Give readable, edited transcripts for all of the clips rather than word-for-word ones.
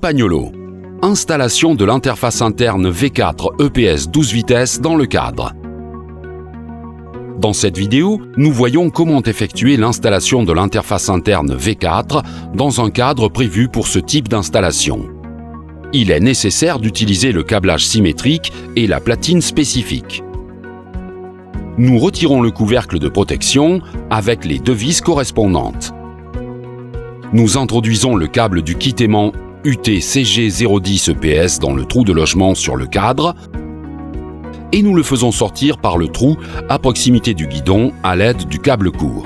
Campagnolo. Installation de l'interface interne V4 EPS 12 vitesses dans le cadre. Dans cette vidéo, nous voyons comment effectuer l'installation de l'interface interne V4 dans un cadre prévu pour ce type d'installation. Il est nécessaire d'utiliser le câblage symétrique et la platine spécifique. Nous retirons le couvercle de protection avec les deux vis correspondantes. Nous introduisons le câble du kit aimant UT-CG010 EPS dans le trou de logement sur le cadre et nous le faisons sortir par le trou à proximité du guidon à l'aide du câble court.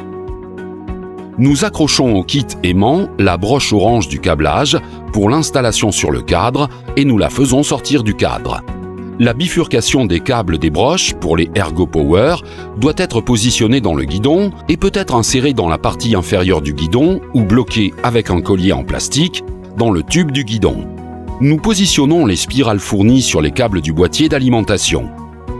Nous accrochons au kit aimant la broche orange du câblage pour l'installation sur le cadre et nous la faisons sortir du cadre. La bifurcation des câbles des broches pour les Ergo Power doit être positionnée dans le guidon et peut être insérée dans la partie inférieure du guidon ou bloquée avec un collier en plastique dans le tube du guidon. Nous positionnons les spirales fournies sur les câbles du boîtier d'alimentation.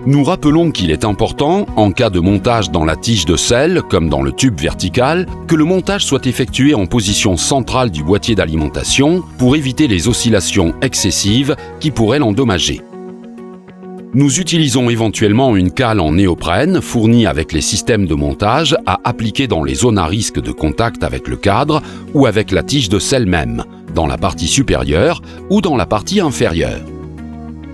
Nous rappelons qu'il est important, en cas de montage dans la tige de selle, comme dans le tube vertical, que le montage soit effectué en position centrale du boîtier d'alimentation pour éviter les oscillations excessives qui pourraient l'endommager. Nous utilisons éventuellement une cale en néoprène fournie avec les systèmes de montage à appliquer dans les zones à risque de contact avec le cadre ou avec la tige de selle même, dans la partie supérieure ou dans la partie inférieure.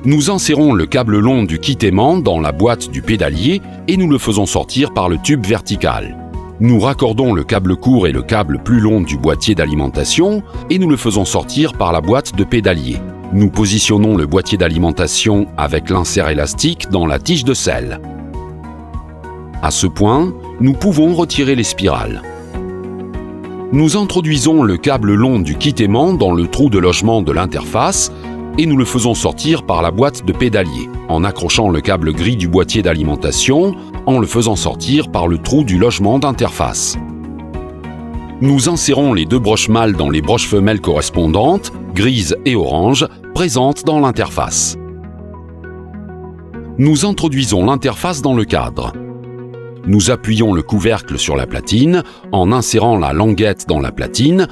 Nous insérons le câble long du kit aimant dans la boîte du pédalier et nous le faisons sortir par le tube vertical. Nous raccordons le câble court et le câble plus long du boîtier d'alimentation et nous le faisons sortir par la boîte de pédalier. Nous positionnons le boîtier d'alimentation avec l'insert élastique dans la tige de selle. À ce point, nous pouvons retirer les spirales. Nous introduisons le câble long du kit aimant dans le trou de logement de l'interface et nous le faisons sortir par la boîte de pédalier, en accrochant le câble gris du boîtier d'alimentation, en le faisant sortir par le trou du logement d'interface. Nous insérons les deux broches mâles dans les broches femelles correspondantes, grises et orange, présentes dans l'interface. Nous introduisons l'interface dans le cadre. Nous appuyons le couvercle sur la platine en insérant la languette dans la platine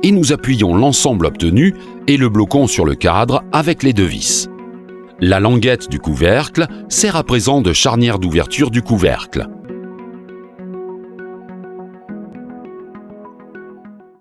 et nous appuyons l'ensemble obtenu et le bloquons sur le cadre avec les deux vis. La languette du couvercle sert à présent de charnière d'ouverture du couvercle.